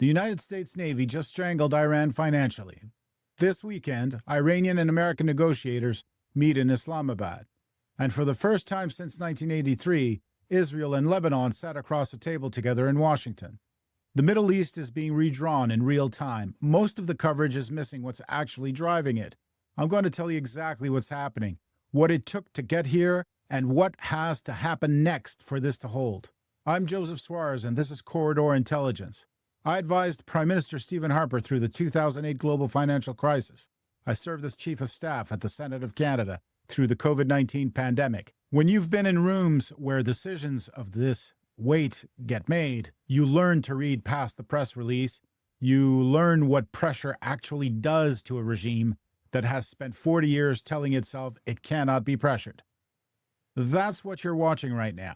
The United States Navy just strangled Iran financially. This weekend, Iranian and American negotiators meet in Islamabad. And for the first time since 1983, Israel and Lebanon sat across a table together in Washington. The Middle East is being redrawn in real time. Most of the coverage is missing what's actually driving it. I'm going to tell you exactly what's happening, what it took to get here, and what has to happen next for this to hold. I'm Joseph Suarez, and this is Corridor Intelligence. I advised Prime Minister Stephen Harper through the 2008 global financial crisis. I served as Chief of Staff at the Senate of Canada through the COVID-19 pandemic. When you've been in rooms where decisions of this weight get made, you learn to read past the press release. You learn what pressure actually does to a regime that has spent 40 years telling itself it cannot be pressured. That's what you're watching right now.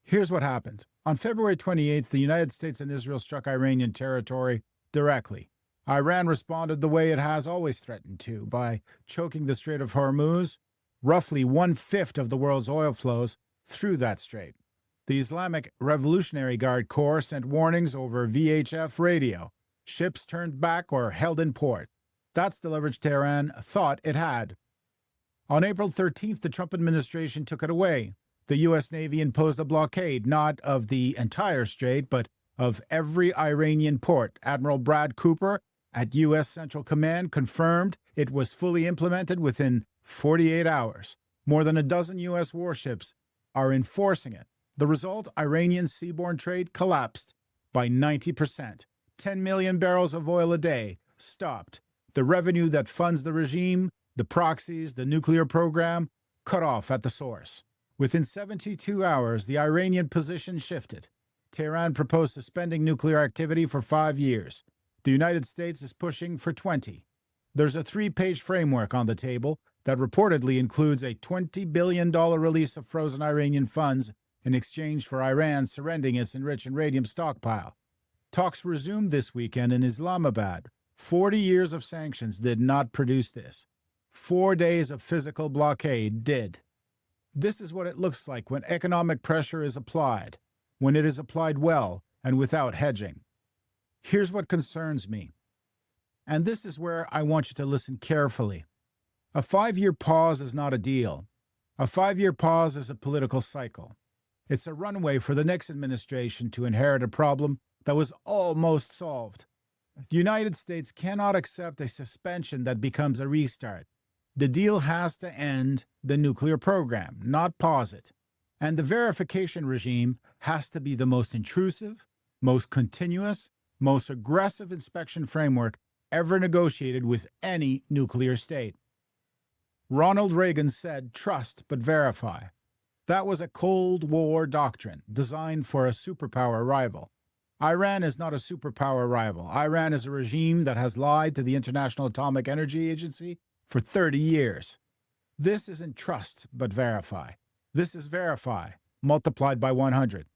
Here's what happened. On February 28th, the United States and Israel struck Iranian territory directly. Iran responded the way it has always threatened to, by choking the Strait of Hormuz. Roughly 1/5 of the world's oil flows through that strait. The Islamic Revolutionary Guard Corps sent warnings over VHF radio. Ships turned back or held in port. That's the leverage Tehran thought it had. On April 13th, the Trump administration took it away. The U.S. Navy imposed a blockade, not of the entire strait, but of every Iranian port. Admiral Brad Cooper at U.S. Central Command confirmed it was fully implemented within 48 hours. More than a dozen U.S. warships are enforcing it. The result, Iranian seaborne trade collapsed by 90%. 10 million barrels of oil a day stopped. The revenue that funds the regime, the proxies, the nuclear program, cut off at the source. Within 72 hours, the Iranian position shifted. Tehran proposed suspending nuclear activity for 5 years. The United States is pushing for 20. There's a 3-page framework on the table that reportedly includes a $20 billion release of frozen Iranian funds in exchange for Iran surrendering its enriched uranium stockpile. Talks resumed this weekend in Islamabad. 40 years of sanctions did not produce this. 4 days of physical blockade did. This is what it looks like when economic pressure is applied, when it is applied well and without hedging. Here's what concerns me. And this is where I want you to listen carefully. A 5-year pause is not a deal. A 5-year pause is a political cycle. It's a runway for the next administration to inherit a problem that was almost solved. The United States cannot accept a suspension that becomes a restart. The deal has to end the nuclear program, not pause it. And the verification regime has to be the most intrusive, most continuous, most aggressive inspection framework ever negotiated with any nuclear state. Ronald Reagan said, "Trust but verify." That was a Cold War doctrine designed for a superpower rival. Iran is not a superpower rival. Iran is a regime that has lied to the International Atomic Energy Agency for 30 years. This isn't trust but verify. This is verify multiplied by 100.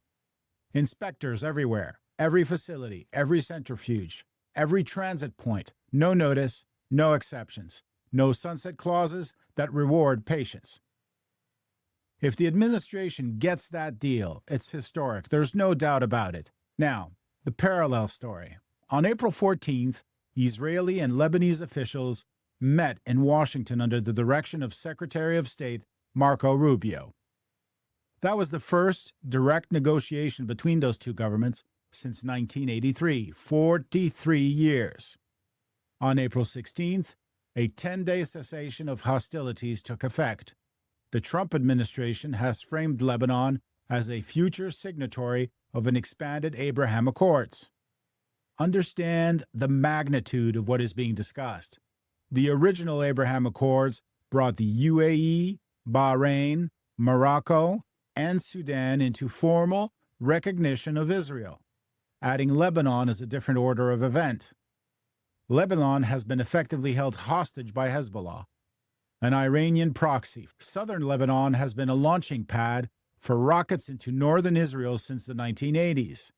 Inspectors everywhere, every facility, every centrifuge, every transit point, no notice, no exceptions, no sunset clauses that reward patience. If the administration gets that deal, it's historic. There's no doubt about it. Now, the parallel story. On April 14th, Israeli and Lebanese officials met in Washington under the direction of Secretary of State Marco Rubio. That was the first direct negotiation between those two governments since 1983, 43 years. On April 16th, a 10-day cessation of hostilities took effect. The Trump administration has framed Lebanon as a future signatory of an expanded Abraham Accords. Understand the magnitude of what is being discussed. The original Abraham Accords brought the UAE, Bahrain, Morocco, and Sudan into formal recognition of Israel. Adding Lebanon is a different order of event. Lebanon has been effectively held hostage by Hezbollah, an Iranian proxy. Southern Lebanon has been a launching pad for rockets into northern Israel since the 1980s.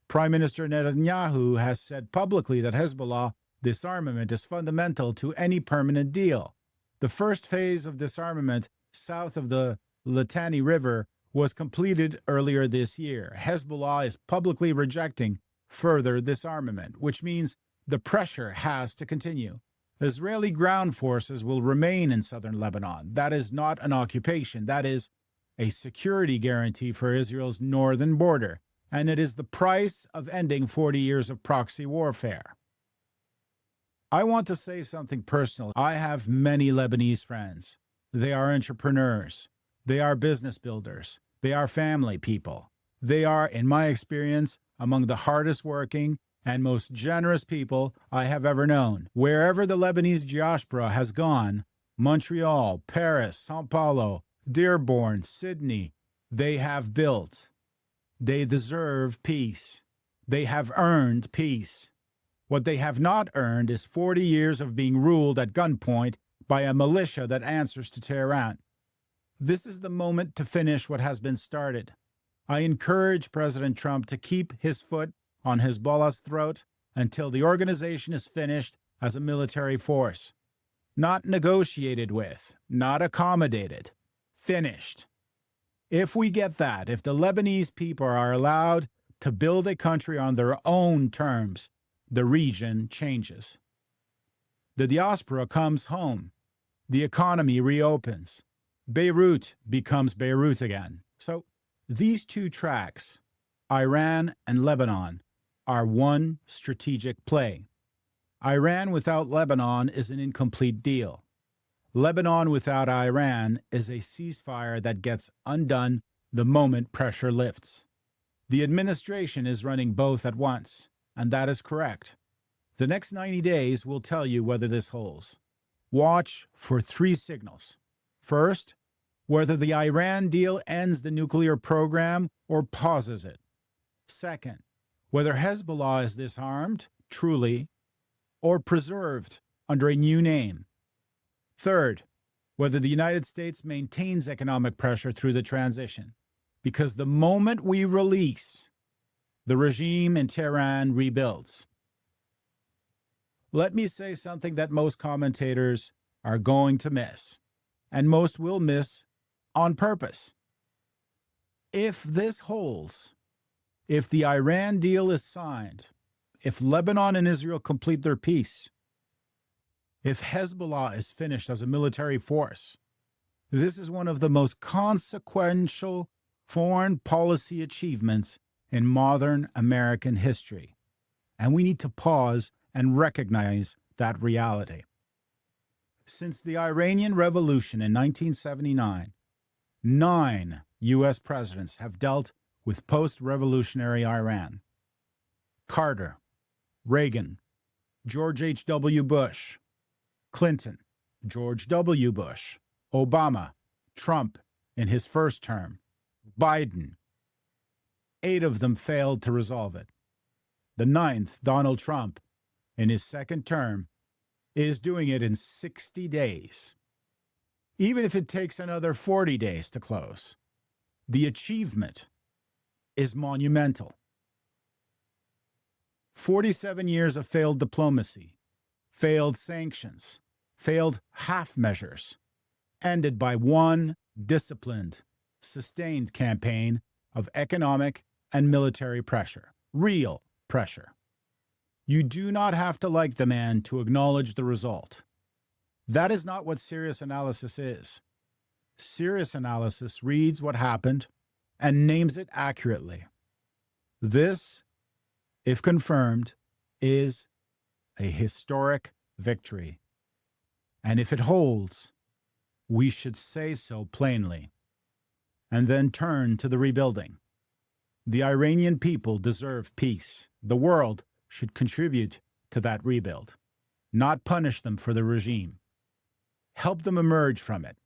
Prime Minister Netanyahu has said publicly that Hezbollah disarmament is fundamental to any permanent deal. The first phase of disarmament south of the Litani River was completed earlier this year. Hezbollah is publicly rejecting further disarmament, which means the pressure has to continue. Israeli ground forces will remain in southern Lebanon. That is not an occupation. That is a security guarantee for Israel's northern border, and it is the price of ending 40 years of proxy warfare. I want to say something personal. I have many Lebanese friends. They are entrepreneurs. They are business builders. They are family people. They are, in my experience, among the hardest working and most generous people I have ever known. Wherever the Lebanese diaspora has gone, Montreal, Paris, Sao Paulo, Dearborn, Sydney, they have built. They deserve peace. They have earned peace. What they have not earned is 40 years of being ruled at gunpoint by a militia that answers to Tehran. This is the moment to finish what has been started. I encourage President Trump to keep his foot on Hezbollah's throat until the organization is finished as a military force. Not negotiated with, not accommodated, finished. If we get that, if the Lebanese people are allowed to build a country on their own terms, the region changes. The diaspora comes home. The economy reopens. Beirut becomes Beirut again. So these two tracks, Iran and Lebanon, are one strategic play. Iran without Lebanon is an incomplete deal. Lebanon without Iran is a ceasefire that gets undone the moment pressure lifts. The administration is running both at once, and that is correct. The next 90 days will tell you whether this holds. Watch for 3 signals. First, whether the Iran deal ends the nuclear program or pauses it. Second, whether Hezbollah is disarmed, truly, or preserved under a new name. Third, whether the United States maintains economic pressure through the transition. Because the moment we release, the regime in Tehran rebuilds. Let me say something that most commentators are going to miss, and most will miss on purpose. If this holds, if the Iran deal is signed, if Lebanon and Israel complete their peace, if Hezbollah is finished as a military force, this is one of the most consequential foreign policy achievements in modern American history. And we need to pause and recognize that reality. Since the Iranian Revolution in 1979, 9 U.S. presidents have dealt with post-revolutionary Iran. Carter, Reagan, George H.W. Bush, Clinton, George W. Bush, Obama, Trump in his first term, Biden. 8 of them failed to resolve it. The 9th, Donald Trump, in his second term, is doing it in 60 days. Even if it takes another 40 days to close, the achievement is monumental. 47 years of failed diplomacy, failed sanctions, failed half measures, ended by one disciplined, sustained campaign of economic and military pressure, real pressure. You do not have to like the man to acknowledge the result. That is not what serious analysis is. Serious analysis reads what happened and names it accurately. This, if confirmed, is a historic victory. And if it holds, we should say so plainly, and then turn to the rebuilding. The Iranian people deserve peace. The world should contribute to that rebuild, not punish them for the regime. Help them emerge from it.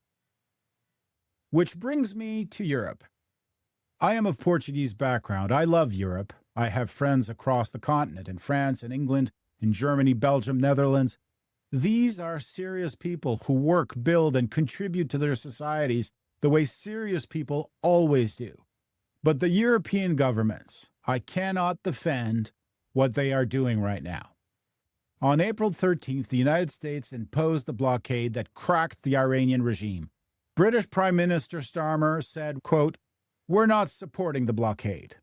Which brings me to Europe. I am of Portuguese background. I love Europe. I have friends across the continent, in France, in England, in Germany, Belgium, Netherlands. These are serious people who work, build, and contribute to their societies the way serious people always do. But the European governments, I cannot defend what they are doing right now. On April 13th, the United States imposed the blockade that cracked the Iranian regime. British Prime Minister Starmer said, quote, "We're not supporting the blockade."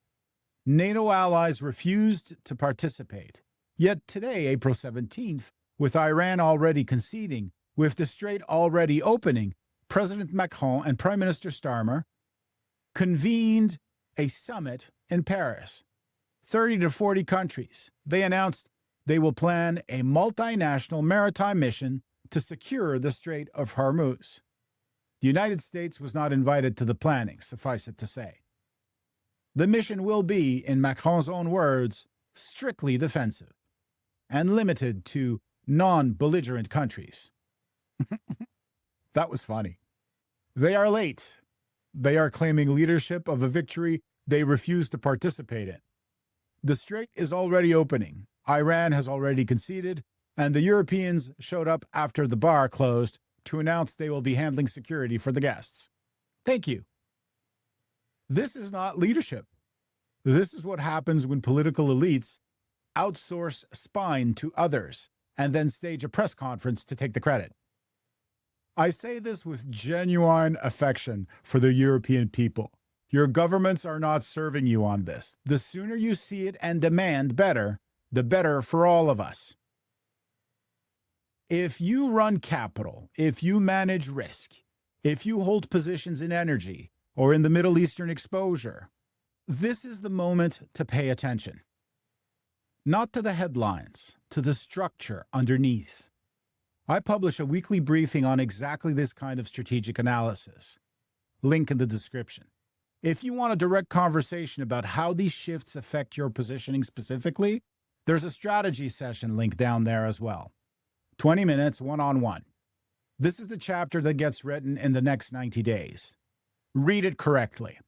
NATO allies refused to participate. Yet today, April 17th, with Iran already conceding, with the strait already opening, President Macron and Prime Minister Starmer convened a summit in Paris. 30 to 40 countries. They announced they will plan a multinational maritime mission to secure the Strait of Hormuz. The United States was not invited to the planning, suffice it to say. The mission will be, in Macron's own words, strictly defensive and limited to non-belligerent countries. That was funny. They are late. They are claiming leadership of a victory they refuse to participate in. The strait is already opening. Iran has already conceded, and the Europeans showed up after the bar closed to announce they will be handling security for the guests. Thank you. This is not leadership. This is what happens when political elites outsource spying to others and then stage a press conference to take the credit. I say this with genuine affection for the European people. Your governments are not serving you on this. The sooner you see it and demand better, the better for all of us. If you run capital, if you manage risk, if you hold positions in energy or in the Middle Eastern exposure, this is the moment to pay attention. Not to the headlines, to the structure underneath. I publish a weekly briefing on exactly this kind of strategic analysis. Link in the description. If you want a direct conversation about how these shifts affect your positioning specifically, there's a strategy session link down there as well. 20 minutes, one-on-one. This is the chapter that gets written in the next 90 days. Read it correctly.